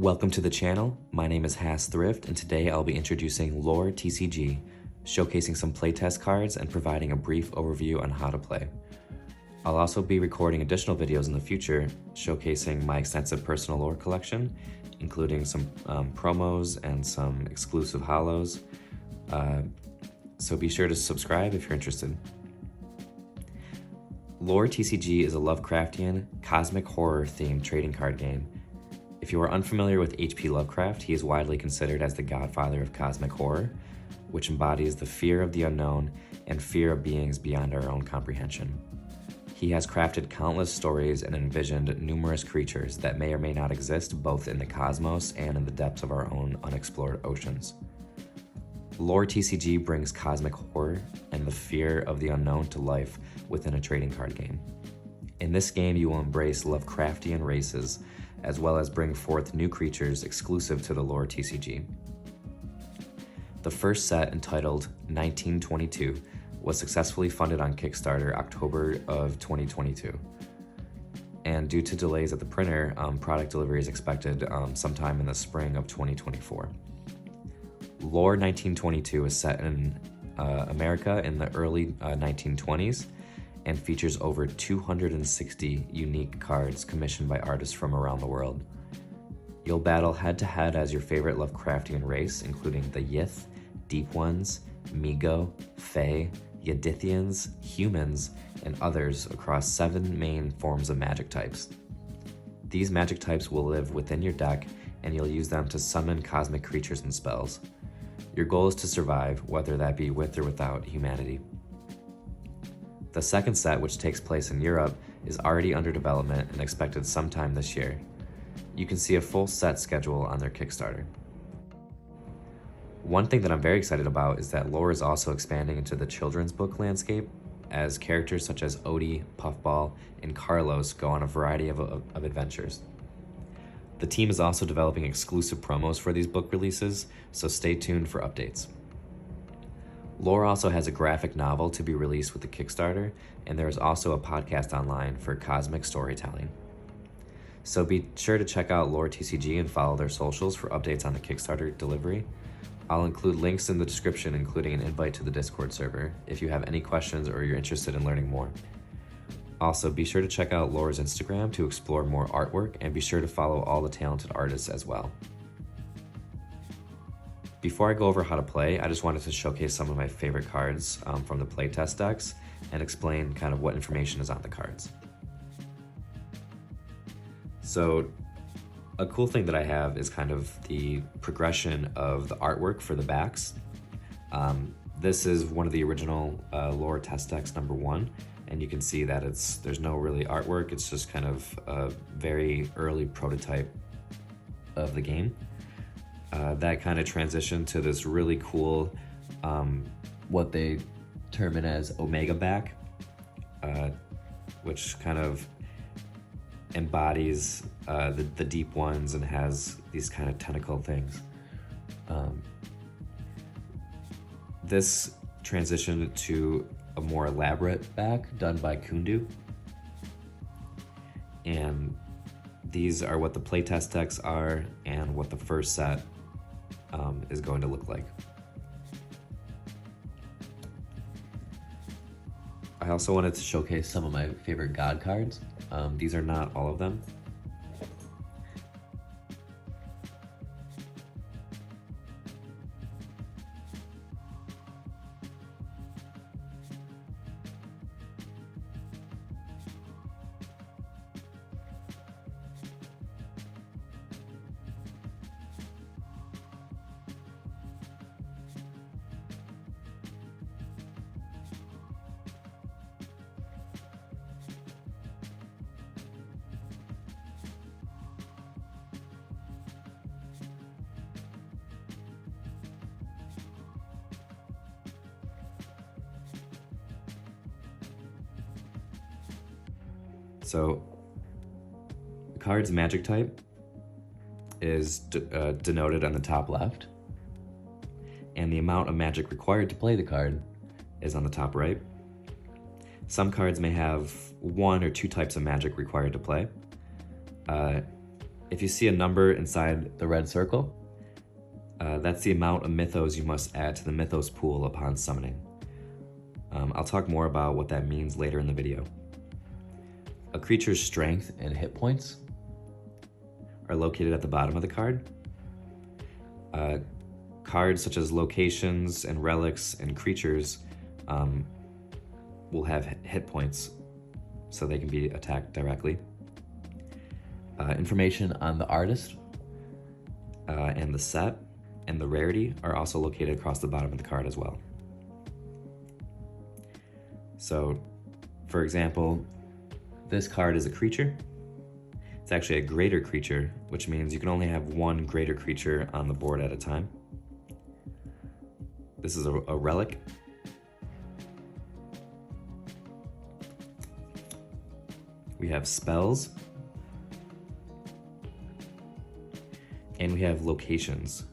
Welcome to the channel. My name is Hass Thrift, and today I'll be introducing lore.tcg, showcasing some playtest cards and providing a brief overview on how to play. I'll also be recording additional videos in the future, showcasing my extensive personal lore collection, including some promos and some exclusive holos. So be sure to subscribe if you're interested. Lore.tcg is a Lovecraftian, cosmic horror-themed trading card game. If you are unfamiliar with H.P. Lovecraft, he is widely considered as the godfather of cosmic horror, which embodies the fear of the unknown and fear of beings beyond our own comprehension. He has crafted countless stories and envisioned numerous creatures that may or may not exist both in the cosmos and in the depths of our own unexplored oceans. Lore.tcg brings cosmic horror and the fear of the unknown to life within a trading card game. In this game, you will embrace Lovecraftian races, as well as bring forth new creatures exclusive to the Lore.tcg. The first set, entitled 1922, was successfully funded on Kickstarter October of 2022. And due to delays at the printer, product delivery is expected sometime in the spring of 2024. Lore 1922 is set in America in the early 1920s and features over 260 unique cards commissioned by artists from around the world. You'll battle head-to-head as your favorite Lovecraftian race, including the Yith, Deep Ones, Migo, Fae, Yedithians, humans, and others across 7 main forms of magic types. These magic types will live within your deck, and you'll use them to summon cosmic creatures and spells. Your goal is to survive, whether that be with or without humanity. The second set, which takes place in Europe, is already under development and expected sometime this year. You can see a full set schedule on their Kickstarter. One thing that I'm very excited about is that Lore is also expanding into the children's book landscape, as characters such as Odie, Puffball, and Carlos go on a variety of adventures. The team is also developing exclusive promos for these book releases, so stay tuned for updates. Lore also has a graphic novel to be released with the Kickstarter, and there is also a podcast online for cosmic storytelling. So be sure to check out Lore.tcg and follow their socials for updates on the Kickstarter delivery. I'll include links in the description, including an invite to the Discord server, if you have any questions or you're interested in learning more. Also, be sure to check out Lore's Instagram to explore more artwork, and be sure to follow all the talented artists as well. Before I go over how to play, I just wanted to showcase some of my favorite cards from the playtest decks and explain kind of what information is on the cards. So a cool thing that I have is kind of the progression of the artwork for the backs. This is one of the original Lore test decks #1, and you can see that there's no really artwork, it's just kind of a very early prototype of the game. That kind of transitioned to this really cool, what they term it as Omega back, which kind of embodies the Deep Ones and has these kind of tentacle things. This transitioned to a more elaborate back done by Kundu. And these are what the playtest decks are and what the first set is going to look like. I also wanted to showcase some of my favorite God cards. These are not all of them. So, the card's magic type is denoted on the top left, and the amount of magic required to play the card is on the top right. Some cards may have 1 or 2 types of magic required to play. If you see a number inside the red circle, that's the amount of mythos you must add to the mythos pool upon summoning. I'll talk more about what that means later in the video. A creature's strength and hit points are located at the bottom of the card. Cards such as locations and relics and creatures will have hit points so they can be attacked directly. Information on the artist and the set and the rarity are also located across the bottom of the card as well. So, for example, this card is a creature. It's actually a greater creature, which means you can only have one greater creature on the board at a time. This is a relic. We have spells. And we have locations.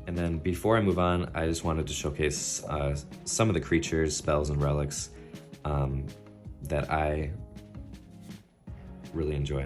And then before I move on, I just wanted to showcase some of the creatures, spells, and relics that I really enjoy.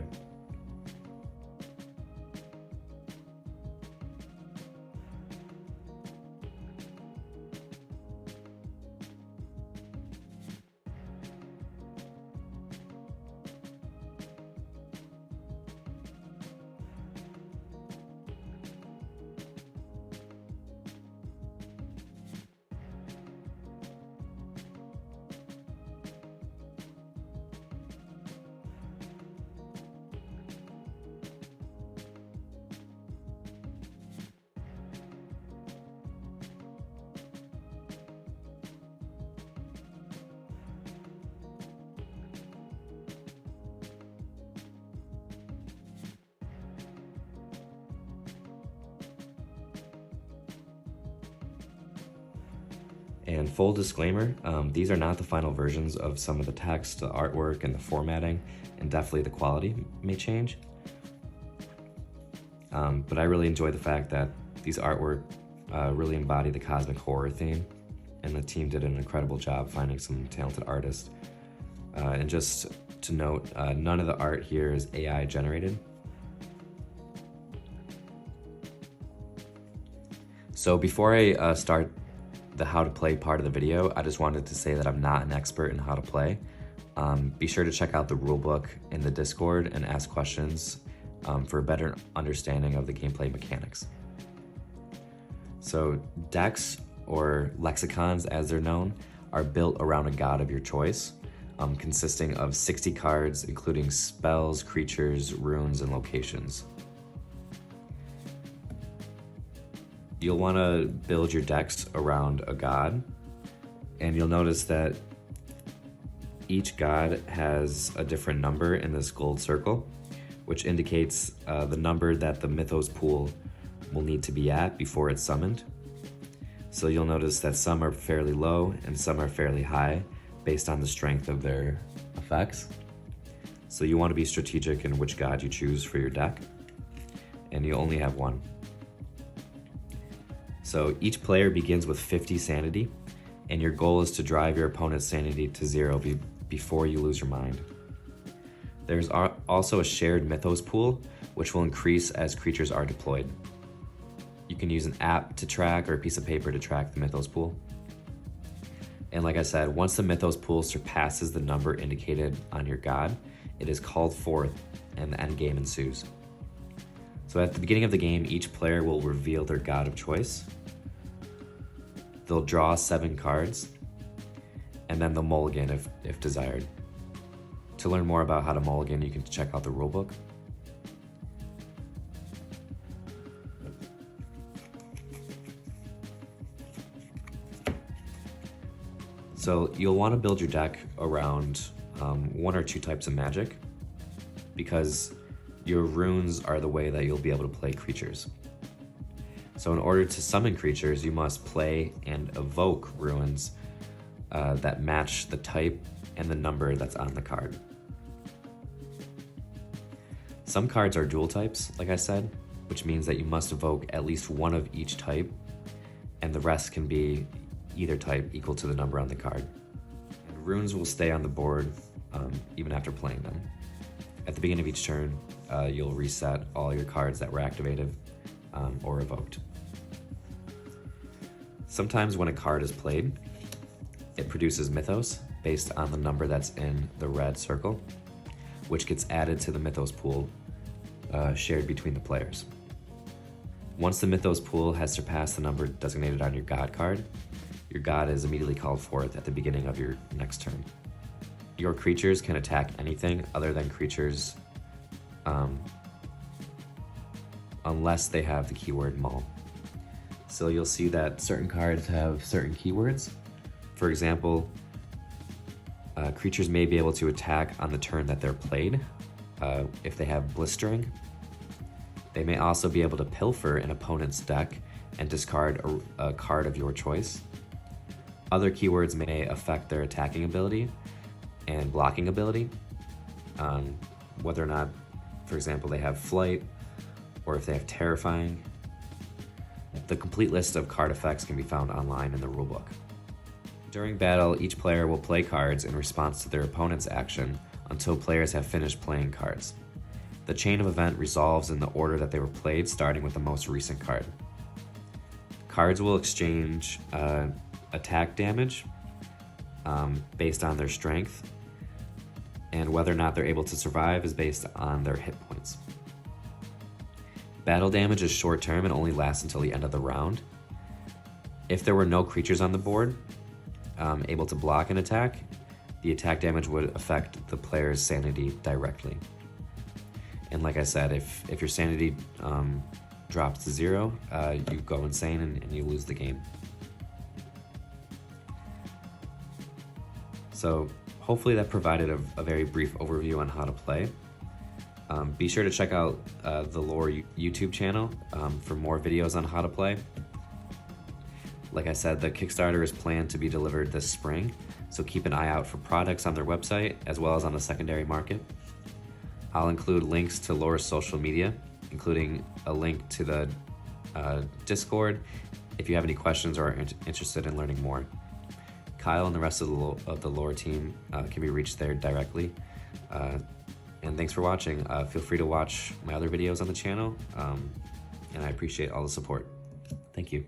And full disclaimer, these are not the final versions of some of the text, the artwork, and the formatting, and definitely the quality may change. But I really enjoy the fact that these artwork really embody the cosmic horror theme, and the team did an incredible job finding some talented artists. And just to note, none of the art here is AI generated. So before I start the how to play part of the video, I just wanted to say that I'm not an expert in how to play. Be sure to check out the rulebook in the Discord and ask questions for a better understanding of the gameplay mechanics. So decks, or lexicons as they're known, are built around a god of your choice, consisting of 60 cards, including spells, creatures, runes, and locations. You'll want to build your decks around a god, and you'll notice that each god has a different number in this gold circle, which indicates the number that the mythos pool will need to be at before it's summoned. So you'll notice that some are fairly low and some are fairly high based on the strength of their effects. So you want to be strategic in which god you choose for your deck, and you only have one. So each player begins with 50 sanity, and your goal is to drive your opponent's sanity to 0 before you lose your mind. There's also a shared mythos pool, which will increase as creatures are deployed. You can use an app to track or a piece of paper to track the mythos pool. And like I said, once the mythos pool surpasses the number indicated on your god, it is called forth and the end game ensues. So at the beginning of the game, each player will reveal their god of choice. They'll draw 7 cards, and then they'll mulligan if desired. To learn more about how to mulligan, you can check out the rulebook. So you'll want to build your deck around 1 or 2 types of magic, because your runes are the way that you'll be able to play creatures. So in order to summon creatures, you must play and evoke runes that match the type and the number that's on the card. Some cards are dual types, like I said, which means that you must evoke at least one of each type, and the rest can be either type equal to the number on the card. And runes will stay on the board even after playing them. At the beginning of each turn, you'll reset all your cards that were activated or revoked. Sometimes when a card is played, it produces mythos based on the number that's in the red circle, which gets added to the mythos pool shared between the players. Once the mythos pool has surpassed the number designated on your god card, your god is immediately called forth at the beginning of your next turn. Your creatures can attack anything other than creatures unless they have the keyword maul. So you'll see that certain cards have certain keywords. For example, creatures may be able to attack on the turn that they're played if they have blistering. They may also be able to pilfer an opponent's deck and discard a card of your choice. Other keywords may affect their attacking ability and blocking ability, whether or not, for example, they have flight or if they have terrifying. The complete list of card effects can be found online in the rulebook. During battle, each player will play cards in response to their opponent's action until players have finished playing cards. The chain of event resolves in the order that they were played, starting with the most recent card. Cards will exchange attack damage based on their strength, and whether or not they're able to survive is based on their hit points. Battle damage is short term and only lasts until the end of the round. If there were no creatures on the board able to block an attack, the attack damage would affect the player's sanity directly. And like I said, if your sanity drops to 0, you go insane and you lose the game. So hopefully that provided a very brief overview on how to play. Be sure to check out the Lore YouTube channel for more videos on how to play. Like I said, the Kickstarter is planned to be delivered this spring, so keep an eye out for products on their website as well as on the secondary market. I'll include links to Lore's social media, including a link to the Discord if you have any questions or are interested in learning more. Kyle and the rest of the Lore team can be reached there directly. And thanks for watching. Feel free to watch my other videos on the channel, and I appreciate all the support. Thank you.